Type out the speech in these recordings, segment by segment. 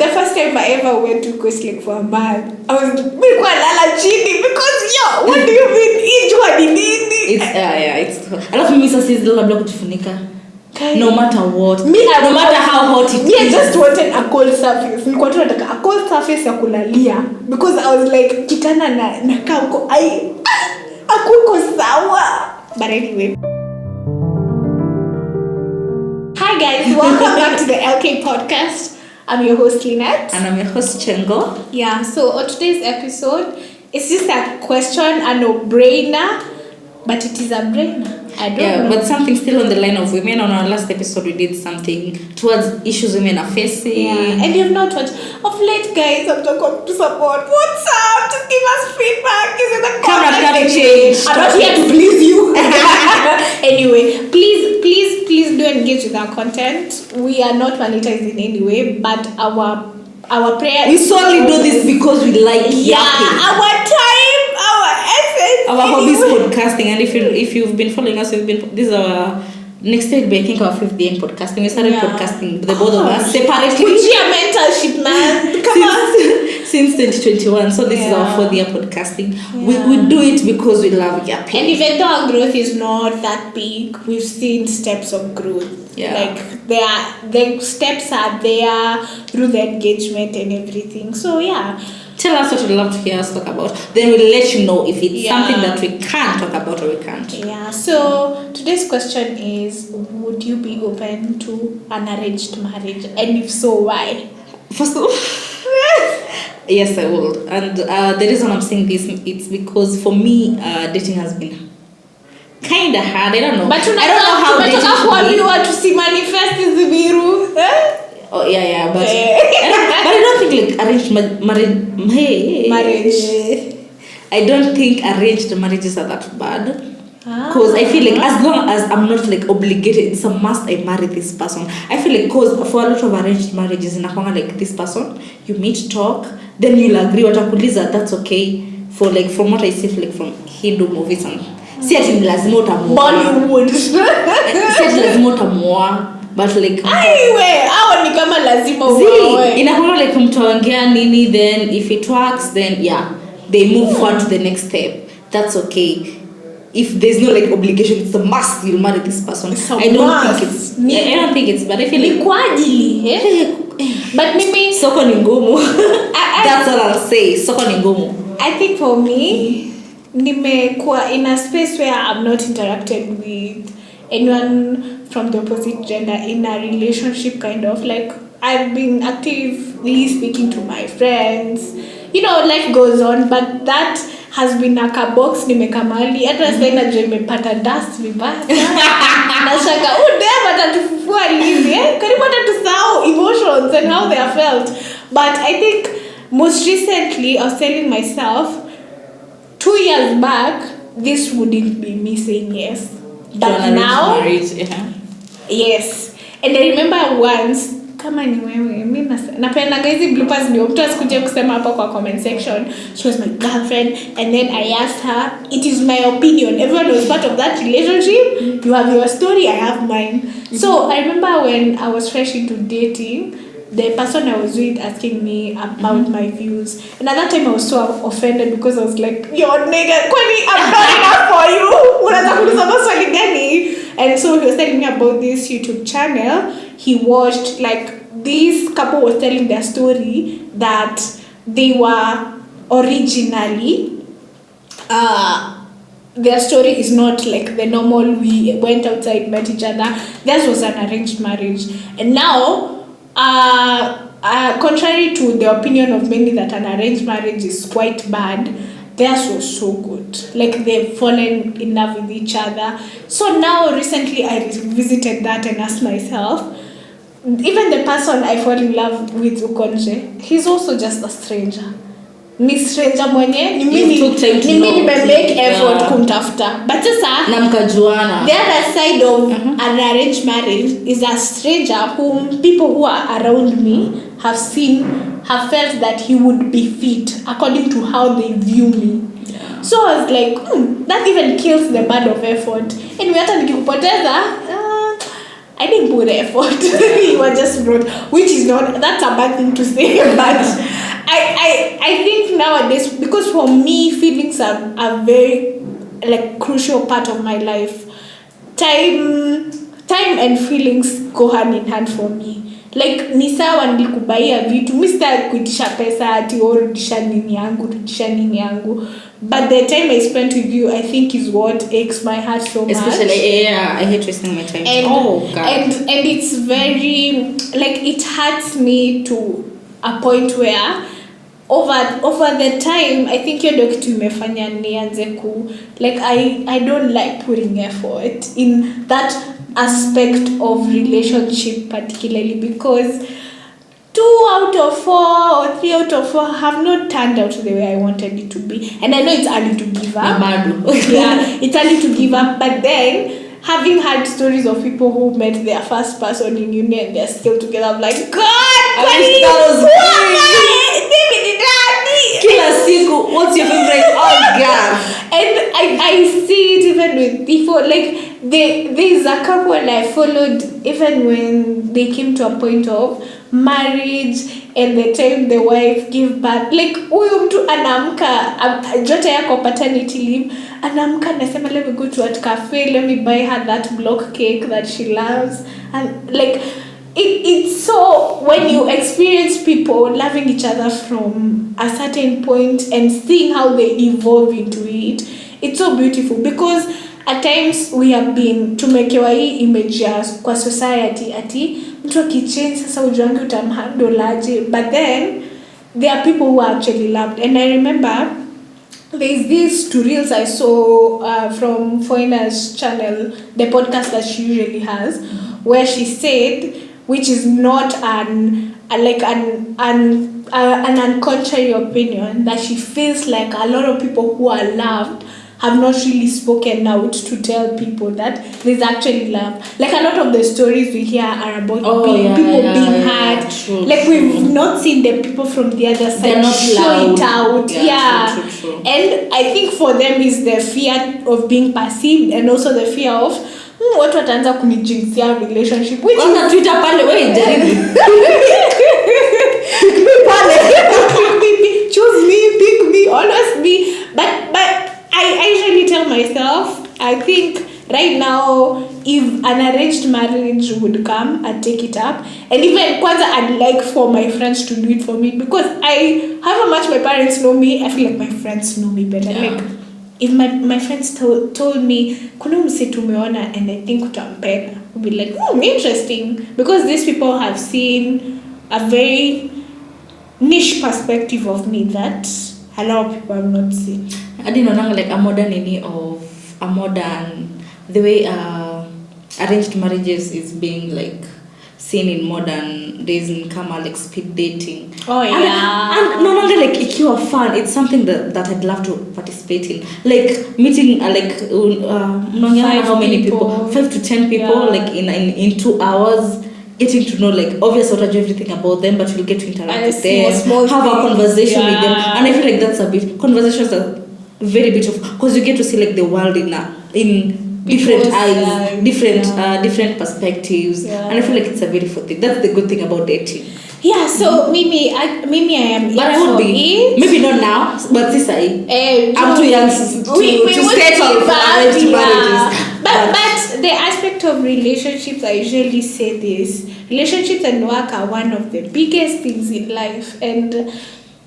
the first time I ever went to Coast Lake for a month, I was nilikuwa lala chini because what do you mean? Ijua ni nini? It's alafu mimi sasa hizi labda kujifunika. No matter what. No matter how hot it is. I just wanted a cold surface. Nilikuwa tu nataka a cold surface ya kulalia because I was like kitana na kauko akuko sawa. But anyway. Hi guys, welcome back to the LK podcast. I'm your host Lynette. And I'm your host Chengo. Yeah, so on today's episode, it's just a question, a no-brainer, but it is a brainer. I don't know. But something still on the line of women. On our last episode, we did something towards issues women are facing. Yeah, and you've not watched. Of late, guys, I'm not going to support. What's up? Just give us feedback. Is it the comment change? I'm not here to please you. Anyway, please do engage with our content. We are not monetized in any way, but our prayer. We solely do this because we like yapping. Our time, our essence. Our hobby is podcasting, and if you've been following us, this is our next stage. I think our 5th day in podcasting. We started podcasting, the both of us separately. Which your mentorship, man? Come on. Since 2021, so this is our 4th year podcasting. Yeah. We do it because we love yapping. And even though our growth is not that big, we've seen steps of growth. Yeah. Like the steps are there through the engagement and everything. So yeah. Tell us what you'd love to hear us talk about. Then we'll let you know if it's something that we can talk about or we can't. Yeah. So today's question is: would you be open to an arranged marriage? And if so, why? First of all, yes, I would. And the reason I'm saying this, it's because for me, dating has been kind of hard. I don't know. But I don't know how dating should be. You want to see manifest is the viru. Oh yeah, but I don't think like arranged marriage. I don't think arranged marriages are that bad. Because I feel like as long as I'm not like obligated, it's a must I marry this person. I feel like cause for a lot of arranged marriages inakwanga like this person, you meet, talk, then you'll agree watakuuliza, that's okay. For like from what I see like from Hindu movies and si ati lazima utamuoa Bollywood. Si ati lazima utamuoa, but like hao ni kama lazima uoe. Inakwanga like mtaongea nini, then if it works then they move forward to the next step. That's okay. If there's no like obligation, it's a must you'll marry this person. I don't think it's but I feel like kwa ajili but mimi soko ni ngumu. That's all I'll say. Soko ni ngumu. I think for me nimekuwa in a space where I'm not interacted with anyone from the opposite gender in a relationship kind of like I've been actively speaking to my friends. You know, life goes on, but that has been a box nimekamali hata sasa inajua imepata dust vibaya. Nashaka dem atatufufua lini karibu atatusahau emotions and how they are felt. But I think most recently I was telling myself 2 years back this wouldn't be me saying yes. But now marriage, yes. And I remember once kama ni wewe mimi napenda hizi bloopers ndio mtu asikuje kusema hapa kwa comment section. She was my girlfriend and then I asked her, it is my opinion, everyone was part of that relationship. You have your story, I have mine. So I remember when I was fresh into dating, the person I was with asking me about my views, and at that time I was so offended because I was like, yo nigga, kwani I'm not enough for you? Unataka kuuliza maswali gani? And so he was telling me about this YouTube channel he watched. Like this couple was telling their story that they were originally their story is not like the normal we went outside, met each other. Theirs was an arranged marriage. And now contrary to the opinion of many that an arranged marriage is quite bad, theirs was so good. Like they've fallen in love with each other. So now recently I revisited that and asked myself, even the person I fall in love with ukonje, he's also just a stranger. Ni stranger mwenye ni mimi make effort kumtafuta. But sasa na mkajuana. The other side of an arranged marriage is a stranger whom people who are around me have felt that he would be fit according to how they view me. Yeah. So I was like, that even kills the burden of effort. And hata nikikupoteza I didn't put effort. You were just not, which is not, that's a bad thing to say, but I think nowadays, because for me, feelings are a very like crucial part of my life. Time and feelings go hand in hand for me. Like ni sawa nilikubaia vitu, mimi sitaki kuitisha pesa ati rudisha nini yangu. But the time I spent with you, I think is what aches my heart so much. Especially, I hate wasting my time. God. And it's very, like, it hurts me to a point where over the time, I think hiyo ndio kitu imefanya nianze like I don't like putting effort in that aspect of relationship particularly, because 2 out of 4 or 3 out of 4 have not turned out the way I wanted it to be. And I know it's early to give up. Yeah, it's early to give up. But then, having heard stories of people who met their first person in uni and they're still together, I'm like, God, Kila siku, what's your favorite? Oh, God. And I see it even with people. Like, there's a couple I followed even when they came to a point of marriage and the time the wife give birth. Like, huyu mtu anaamka jote yako paternity leave, anaamka anasema let me go to a cafe, let me buy her that block cake that she loves. And like, it's so, when you experience people loving each other from a certain point and seeing how they evolve into it, it's so beautiful, because at times we have been tumekewa hii image ya kwa society ati mtu akichange sasa ujuangi utamhandle aje, but then there are people who are actually loved. And I remember there's these 2 reels I saw from Foina's channel, the podcast that she usually has, where she said, which is not an uncontrary opinion, that she feels like a lot of people who are loved have not really spoken out to tell people that there's actually love. Like, a lot of the stories we hear are about people being hurt. True, like, we've not seen the people from the other side show it out. True. And I think for them is the fear of being perceived, and also the fear of watu wataanza kunijinsia relationship, which is Twitter pale wewe jaribu choose me, pick me, always me. But I usually tell myself, I think right now, if an arranged marriage would come, I'd take it up. And even kwanza, I'd like for my friends to do it for me, because however much my parents know me, I feel like my friends know me better. Like, if my friends told me kuna mse tumeona and I think utampenda, I'd be like, interesting, because these people have seen a very niche perspective of me that a lot of people have not seen. I didn't know, like, the way arranged marriages is being like seen in modern days in kama like speed dating. Oh yeah. And no longer like ikiwa fun. It's something that I'd love to participate in. Like meeting how many people? 5 to 10 people, like in 2 hours. Getting to know, like, obviously not everything about them, but you'll get to interact with them, have a conversation with them. And I feel like that's a bit, conversations are very beautiful, because you get to see like the world in different eyes, different perspectives, and I feel like it's a beautiful thing. That's the good thing about dating. Yeah, so maybe I am. But I would be maybe not now, but this I'm too young to settle for arranged marriages. But the aspect of relationships, I usually say this: relationships and work are one of the biggest things in life, and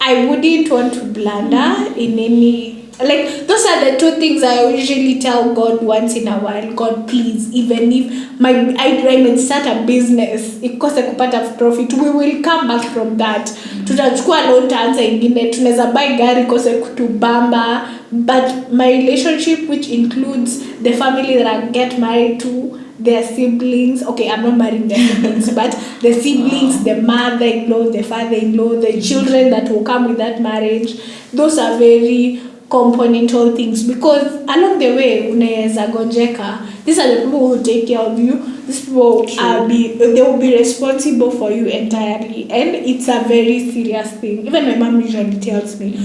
I wouldn't want to blunder in any. Like, those are the 2 things I usually tell God once in a while. God, please, even if I may start a business, ikose kupata profit, we will come back from that. Tutachukua loan taanza ingine, tunaweza buy gari ikose kutubamba. But my relationship, which includes the family that I get married to, their siblings, okay, I'm not marrying their siblings, but the siblings, the mother-in-law, the father-in-law, the children that will come with that marriage, those are very componental things, because along the way unaweza gonjeka. These are the people who will take care of you. These people they will be responsible for you entirely, and it's a very serious thing. Even my mom usually tells me,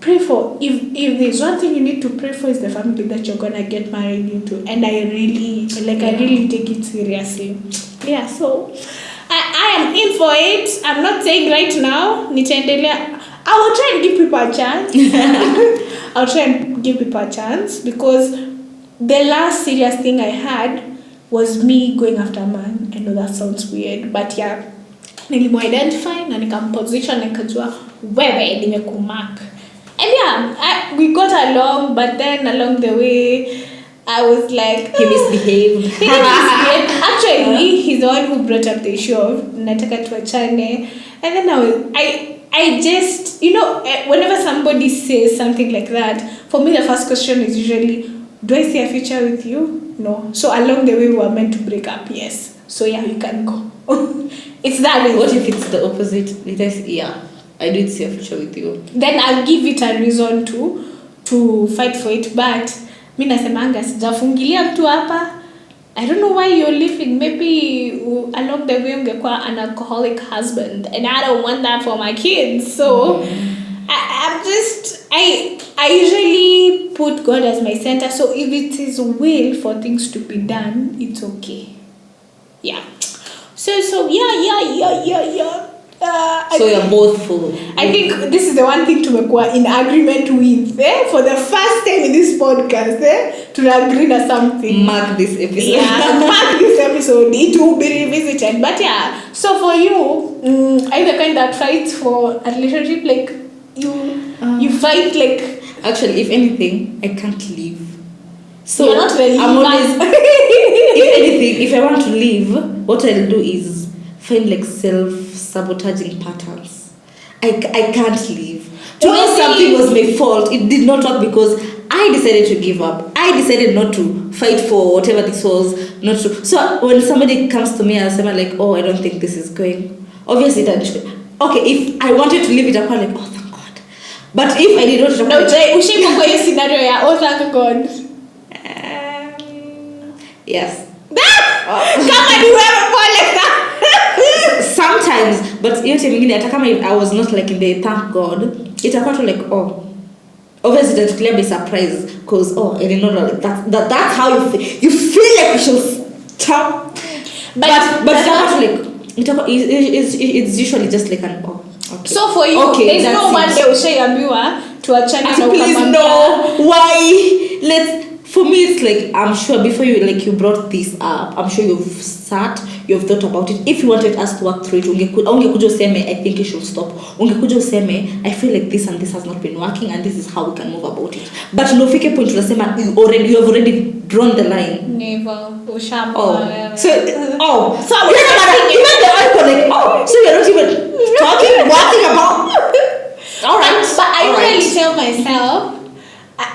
pray for, if there's one thing you need to pray for, is the family that you're gonna get married into. And I really take it seriously. Yeah, so I am in for it. I'm not saying right now nitaendelea. I will try and give people a chance. I'll try and give people a chance, because the last serious thing I had was me going after a man. I know that sounds weird, but yeah, nilimu-identify na nikamposition na nikajua wewe nimekumark. And yeah, we got along, but then along the way, I was like, he misbehaved. Actually, he's the one who brought up the issue of nataka tuachane. And then I just, whenever somebody says something like that, for me the first question is usually, do I see a future with you? No. So along the way we were meant to break up, yes. So yeah, you can go. It's that way. What if it's the opposite? I did see a future with you. Then I'll give it a reason to fight for it. But mimi nasemanga sijafungilia mtu hapa. I don't know why you're living. Maybe along the way ungekuwa an alcoholic husband, and I don't want that for my kids. So I usually put God as my center. So if it is will for things to be done, it's okay. Yeah. So yeah. So you're both full. I think this is the one thing tumekuwa in agreement with. For the first time in this podcast, to agree on something. Mark this episode. Yeah, mark this episode. It will be revisited. But yeah, so for you, are you the kind that fights for a relationship? Like you fight like. Actually, if anything, I can't leave. So you're not really. I'm always. If anything, if I want to leave, what I'll do is find like self-sabotaging patterns. I can't leave. To know something was my fault, it did not work because I decided to give up. I decided not to fight for whatever this was, not to. So when somebody comes to me and says like, oh, I don't think this is going. Obviously, okay, if I wanted to leave it up, I'm like, oh, thank God. But if I did not, no, ushaiko kwa hiyo scenario ya oh, thank God. Yes. Kama ni wewe pole sana. Sometimes, but yote mingine hata kama I was not like in the thank God, itakuwa tu like oh, obviously it will be surprise because oh, I didn't know that's how you feel like you should stop. But like it's usually just like an oh. Okay. So for you, okay, there's no one day ushaambiwa tuachane na ukamwambia. Please no. Why? For me, it's like, I'm sure before you brought this up, I'm sure you've thought about it. If you wanted us to work through it, ungekuja useme, I think you should stop. Ungekuja useme, I feel like this and this has not been working and this is how we can move about it. But no fike point unasema you have already drawn the line. Never. Ushamba. Oh. So even the icon like, oh, so you're not even working about. All right. But I really tell myself,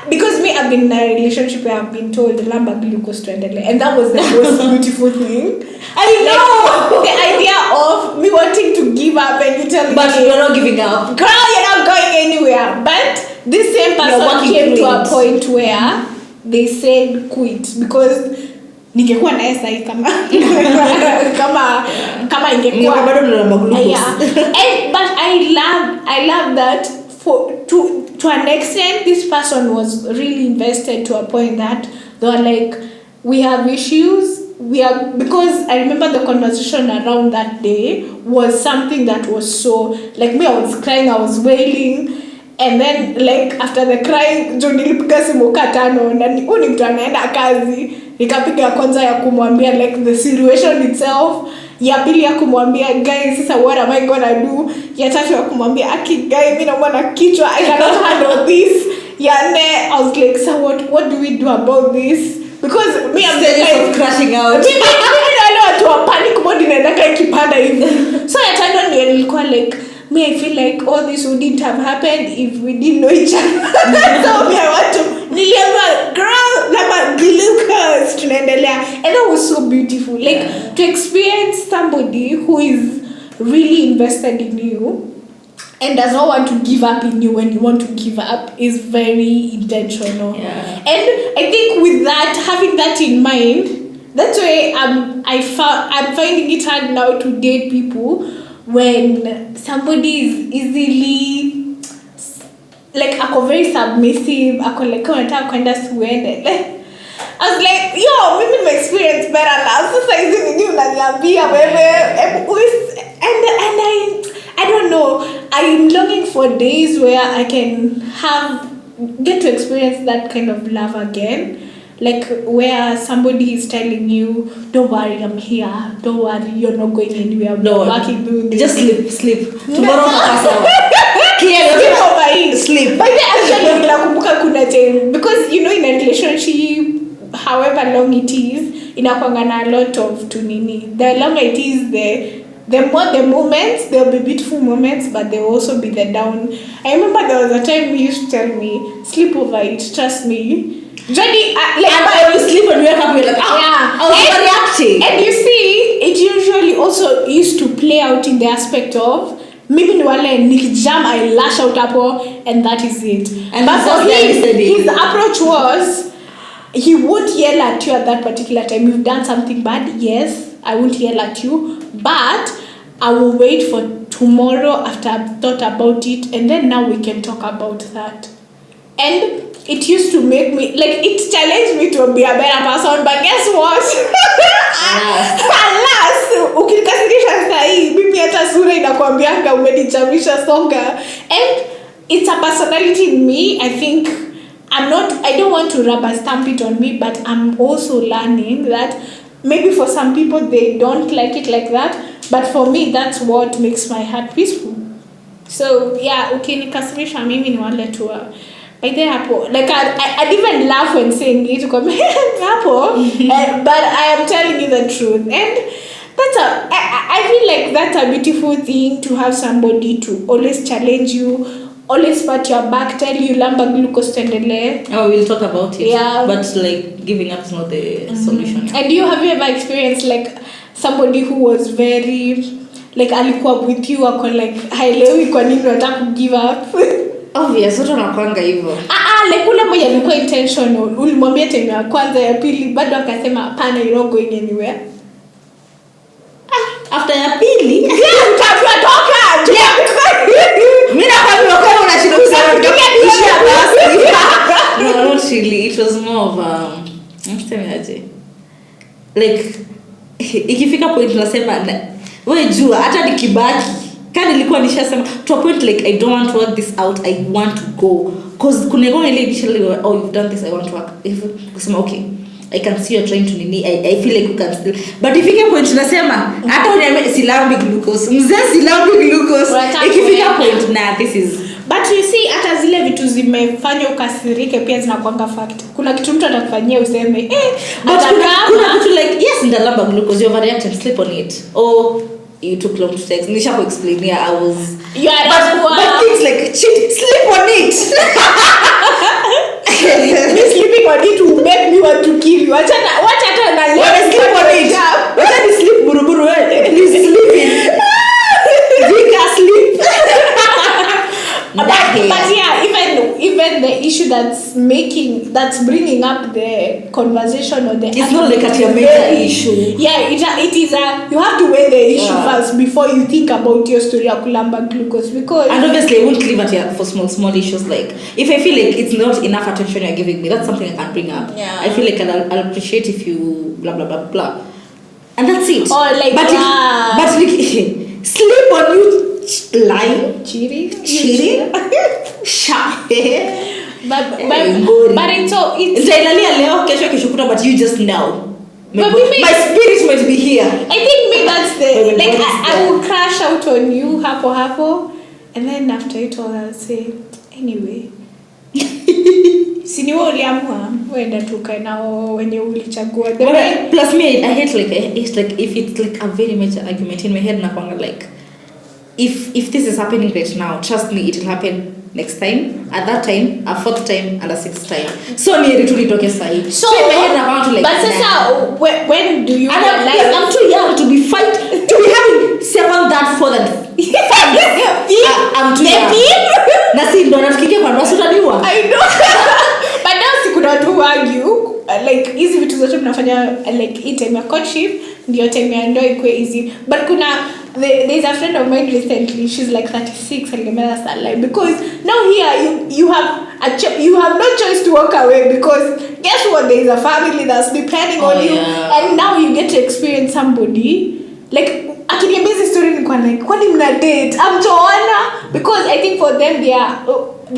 because I've been in a relationship where I've been told lamba glucose tuendelee, and that was the most beautiful thing. I know the idea of me wanting to give up and you tell me, but you're not giving up, girl, you're not going anywhere. But this same person came to a point where they said quit because ningekuwa naye sahi kama ingekuwa bado na glucose. Yeah. But I love that to an extent this person was really invested to a point that they were like, we have issues, because I remember the conversation around that day was something that was so like me, I was crying, I was wailing, and then like after the crying nilipiga simu katano na ni mtu anaenda kazi, nikapiga kwanza ya kumwambia like the situation itself, ya pili ya kumwambia guys sasa what am I gonna do, ya tatu ya kumwambia aki guy mimi naomba na kichwa I cannot handle this, ya nne I was like so what do we do about this, because me I'm just crashing out. Mimi naelewa tu panic mode inaenda ikipanda hivi. So ya tano nilikuwa like me I feel like all this wouldn't have happened if we didn't know each other. So me I want to niliambiwa girl laba glucose tunaendelea, and that was so beautiful, like to experience somebody who is really invested in you and does not want to give up in you when you want to give up is very intentional. Yeah. And I think with that, having that in mind, that's why I'm finding it hard now to date people when somebody is easily like ako very submissive, ako like unataka kwenda siuende, like I was like, yo, mimi nime experience better now. Sasa hizi nini unaniambia wewe? And I don't know. I'm longing for days where I can get to experience that kind of love again. Like where somebody is telling you, don't worry, I'm here. Don't worry, you're not going anywhere. We're working through this. Just sleep. Tomorrow sleep. But actually, nakumbuka kuna time, because you know in a relationship, however long it is, inakuanga na a lot of tunini. The longer it is, the more the moments, there will be beautiful moments, but there will also be the down. I remember there was a time he used to tell me, sleep over it, trust me. Jadi, and you sleep and wake up, you're like, yeah. I was reacting. And you see, it usually also used to play out in the aspect of, maybe ni wale nikijam, I lash out hapo, and that is it. And but for him, his approach was, he won't yell at you at that particular time. You've done something bad, yes, I won't yell at you, but I will wait for tomorrow after I've thought about it, and then now we can talk about that. And it used to make me, like, it challenged me to be a better person, but guess what? Alas, ukinikasirisha sahi, mimi hata sura inakwambianga umenichamisha songa. And it's a personality in me. I think I don't want to rubber stamp it on me, but I'm also learning that maybe for some people they don't like it like that, but for me that's what makes my heart peaceful. So yeah, ukinikasirisha mimi ni wale tu by the hapo, like I'd even laugh when saying it, but I am telling you the truth, and I feel like that's a beautiful thing, to have somebody to always challenge you, always pat your back, tell you lamba glucose tendele. Oh, we'll talk about it. Yeah. But like giving up is not the solution. And have you ever experienced like somebody who was very like alikuwa with you ako like haelewi kwa nini unataka give up? Obvious, watu wanakuanga hivyo. Like ule mmoja alikuwa intentional. Ulimwambia time ya kwanza, ya pili bado akasema hapana, you're not going anywhere. After ya pili, utatoka. Mimi nakwambia kama unashinda kusema tukishia basi. No, not really. It was more of msemaje. Like ikifika point tunasema wewe jua hata nikibaki kani nilikuwa nishasema to a point like I don't want to work this out, I want to go, cause kuna gonna ile initially, oh you've done this, I want to work. If kusema okay, I can see you're trying to nini, I feel like you can still, but ifike point tunasema hata uniambie silambi glucose mzee, silambi glucose, ikifika point na this is. But you see hata zile vitu zimefanya ukasirike pia zinakuanga fact. Kuna kitu mtu atakufanyia useme but kuna kitu like yes ndalamba glucose, you overreacted, sleep on it, or you took long to text. Nisha ko explain here, I was but things like sleep on it. Me sleeping on it will make me want to kill you. What hata na let sleep on it. What is sleep buruburu? Please sleep in. You can sleep. But yeah, even the issue that's bringing up the conversation or the, it's not like a major issue. Yeah, it is you have to weigh the issue first before you think about your story of kulamba glucose, because and obviously I won't leave at you for small issues. Like if I feel like it's not enough attention you're giving me, that's something I can bring up. Yeah. I feel like I'll appreciate if you blah blah blah blah, and that's it. Or like but sleep on you. Lying, cheating. But it's Jailalia leo kesho kishukuta, but you just know. My spirit might be here. I think maybe that's the like I will crash out on you hapo, and then after it all I'll say anyway. Sini wewe uliamua uenda tukae nao wenye ulichagua. Plus me I hate like if it's like a very major argument in my head nakwanga like if this is happening right now, trust me, it will happen next time, at that time, a fourth time, and a sixth time. So near to talk sahi. So in my head I want to like. But sasa when do you realize? I'm too young to be having 7 that 4 that. I'm too young. Na si ndo nafikiria kwa ndoa utaniua. I know. But now sikuna tu argue like hizi vitu zote mnafanya like hii time ya courtship ndio time ya ndoa ikuwe easy, but kuna there's a friend of mine recently, she's like 36, because now here you have you have no choice to walk away, because guess what, there's a family that's depending on you, and now you get to experience somebody like akiniambia hizi story ni kwa like kwani mna date amtoana, because I think for them they are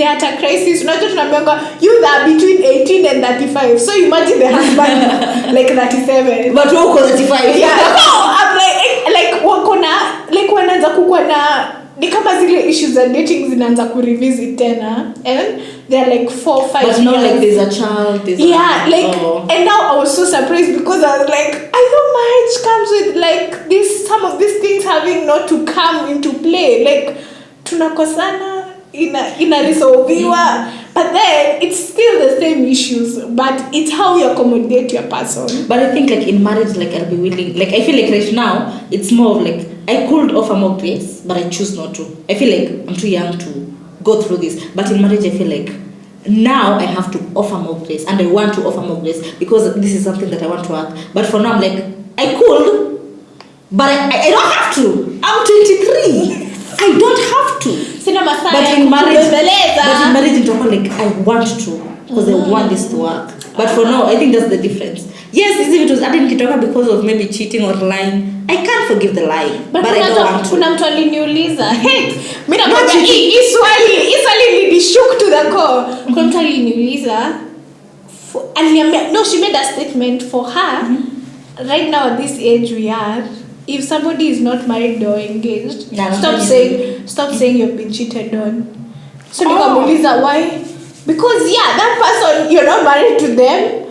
at a crisis. Unajua tunaambiwa you are between 18 and 35, so imagine the husband like 37 but wako 35. yeah. So I'm like wako na like wanaanza kukua na ni kama zile issues za dating zinaanza ku revisit tena, and they're like 4-5 but now like there's a child, and now I was so surprised, because I was like, I know marriage comes with like this, some of these things having not to come into play, like tunakosana ina resolviwa, but then it's still the same issues, but it's how you accommodate your person. But I think like in marriage, like I'll be willing, like I feel like right now it's more of like I could offer more grace, but I choose not to. I feel like I'm too young to go through this, but in marriage I feel like now I have to offer more grace, and I want to offer more grace because this is something that I want to work. But for now I'm like, I could, but I don't have to. I'm 23. I don't have to. But in marriage it's like I want to, because I want this to work. But for now I think that's the difference. Yes, if it was adding kitoka because of maybe cheating or lying, I can't forgive the lying, but I don't want to. Kuna mtu aliniuliza, mimi nakwambia hii swali linishook to the core. Kuna mtu aliniuliza, aliniambia, no, she made a statement for her, right now at this age we are, if somebody is not married or engaged, stop saying you've been cheated on. So nikamuuliza why? Because that person, you're not married to them.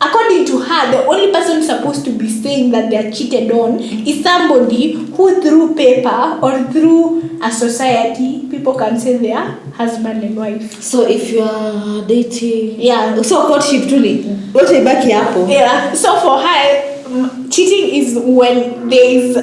According to her, the only person supposed to be saying that they are cheated on is somebody who through paper or through a society, people can say they are husband and wife. So if you are dating, so courtship truly, what I back hapo. Yeah. So for her, cheating is when there is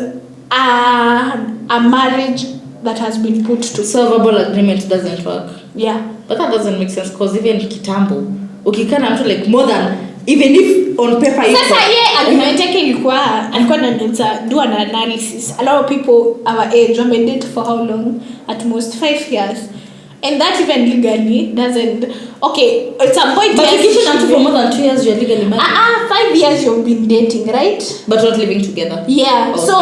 a marriage that has been put to. So verbal agreement doesn't work. Yeah. But that doesn't make sense, because even kitambo, ukikana mtu like more than, even if on paper you sasa argument yake alikuwa anaweza do an analysis. A lot of people our age date for how long? At most 5 years. And that even legally doesn't, okay, at some point, but if you for more than 2 years you're legally married. 5 years you've been dating, right? But not living together. Yeah. Okay. So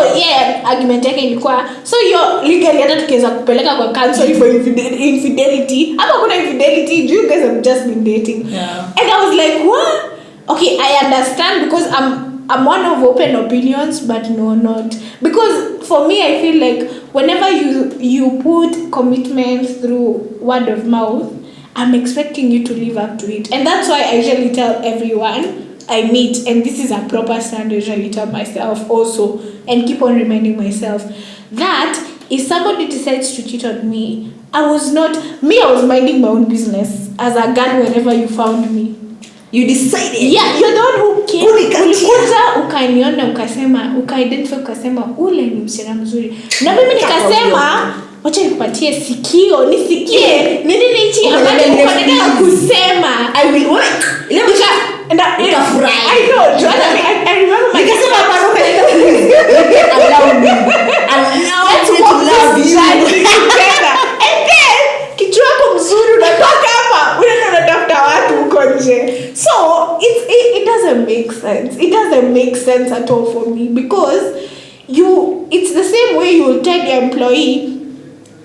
argument yake ilikuwa, so you're legally hata tukiweza kupeleka kwa counsel for infidelity. Hapa kuna infidelity, you guys have just been dating. Yeah. And I was like, what? Okay, I understand, because I'm one of open opinions, but no, not. Because for me, I feel like whenever you put commitment through word of mouth, I'm expecting you to live up to it. And that's why I usually tell everyone I meet, and this is a proper standard, I usually tell myself also, and keep on reminding myself, that if somebody decides to cheat on me, I was minding my own business as a girl wherever you found me. You decided. Yeah, you're the one who came. Ulikuja ukaniona ukaidentify ukasema ule ni msichana mzuri. Na mimi nikasema wacha nikupatie sikio, nisikie. Nini hichi ambacho unataka kusema? I will work. Ile nikafurahi. I know, I remember my nikasema hapana ukaenda please. Allow me. Allow me to love you. And then kichwa yako mzuri unatoka hapa. Unatafuta watu huko nje. So it doesn't make sense. It doesn't make sense at all for me, because it's the same way you will tell your employee,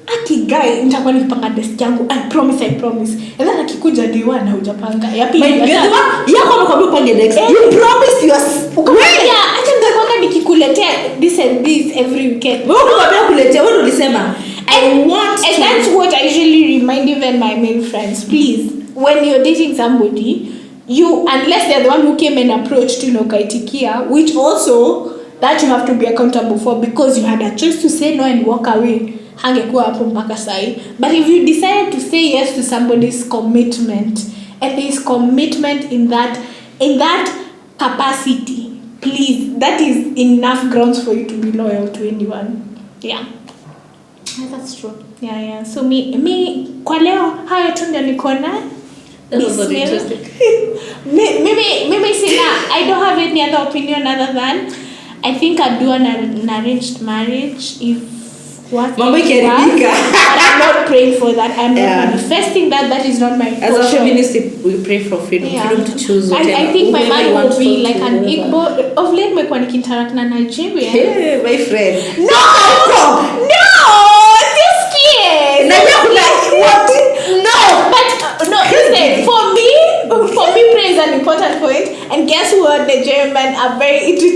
aki guy nitakuwa nikipanga desk yangu, I promise, and then akikuja day 1 hujapanga ya pili yako anakuambia upange desk, you promise acha nitakwanga nikikuletea this and this every weekend. Wewe unakwambia kuletea, wewe ulisema I want to. And that's what I usually remind even my male friends, please, when you're dating somebody, unless they're the one who came and approached you, kaitikia, which also that you have to be accountable for, because you had a choice to say no and walk away. Hangekuwa hapo mpaka sai. But if you decide to say yes to somebody's commitment, and there is commitment in that capacity, please, that is enough grounds for you to be loyal to anyone. Yeah. That's true. Yeah. So me kwa leo hayo tu ndio niko na. That was very interesting. Maybe sina, I don't have any other opinion other than I think I'd do an arranged marriage if what Mambo ikiharibika. but I'm not praying for that. I'm Yeah. not manifesting that. That is not my As a portion. feminist, we pray for freedom, freedom to choose whatever. I think my whoever you man want will be to like an whoever. Igbo. Of late, my nikinteract na Nigeria. Hey, my friend. No, still scared. What? No. But no, listen. For me, prayer is an important point. And guess what? Nigerian men are very into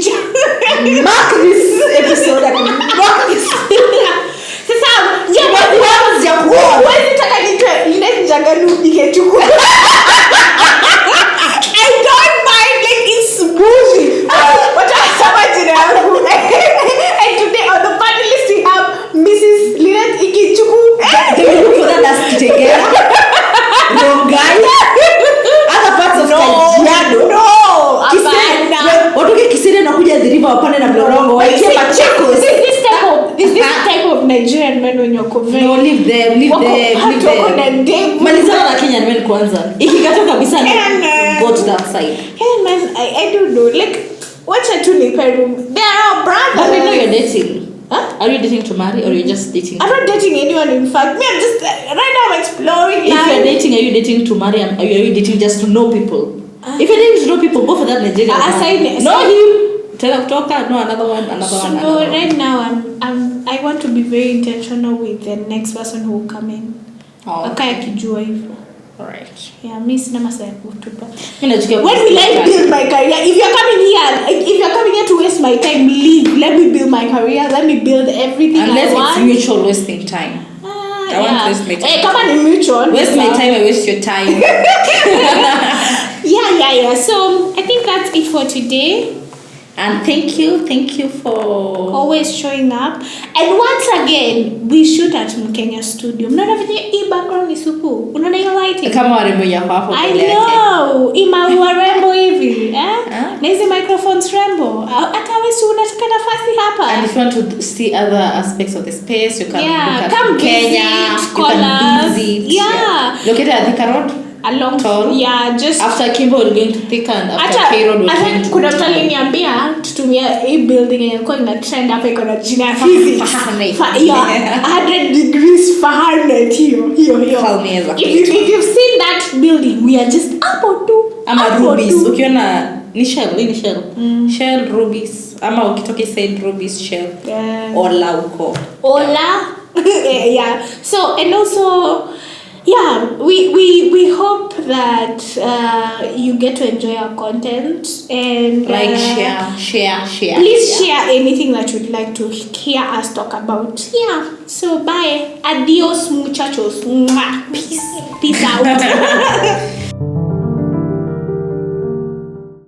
Mark this episode and mark this. Sasa, huwezi taka nite njaganu ikechukua. I don't mind, like it's bougie. But I jina yangu. And today on the party list we have Mrs. Linet Ikichuku. They will look for that as together. Wrong guy. Other parts of Kajiado. No, Kisere. Watoke Kisere na kuja the river wapande na Mlolongo. Waikie Machakos. This type of Nigerian men when you're convinced. No, leave them. Malizana na Kenyan men kwanza. Ikikata kabisa na go to that side. Hey man, I don't know. Like, what's a tuni peru? They are our brothers. But we know you're dating. Huh? Are you dating to marry or are you just dating? I'm not dating anyone, in fact. Me, I'm just, right now I'm exploring If life. you're dating, are you dating to marry? Are you dating just to know people? If you're dating to know people, go for that Nigerian. No him. Tell kutoka, no another one. No, right now I want to be very intentional with the next person who will come in. Okay, akijua hivyo. Alright. Yeah, mimi sina masaa ya kutupa. When will I build my career? If you're coming here to waste my time, leave. Let me build my career. Let me build everything unless I want. it's mutual wasting time. I want to waste my time. Come on, mutual. Waste my time, I waste your time. Yeah. So I think that's it for today. And thank you for always showing up. And once again, we shoot at Mkenya Studio. Mnaona vile hii background ni supu. Unaona hiyo lighting? Kama warembo yako hapo. I know. Ima rembo hivi, Na hizi microphones rembo. Hata wewe si unataka nafasi hapa. And if you want to see other aspects of the space, you can look at come Kenya. Visit, you can visit. Yeah. Located at Thika Road. Along Tall. Yeah, just after Kimbo we're going to Thika and after K-Road we're going to kuna mtu aliniambia tutumia hii building yenye ilikuwa ina trend hapa iko na jina ya physics. 100 degrees Fahrenheit hiyo. If you've seen that building, we are just up to ama rubies. Ukiona ni Shell rubies ama ukitoka side rubies Shell. Ola uko. Yeah. So and also we hope that you get to enjoy our content and share. Please share anything that you'd like to hear us talk about. Yeah. So bye. Adios muchachos. Peace out.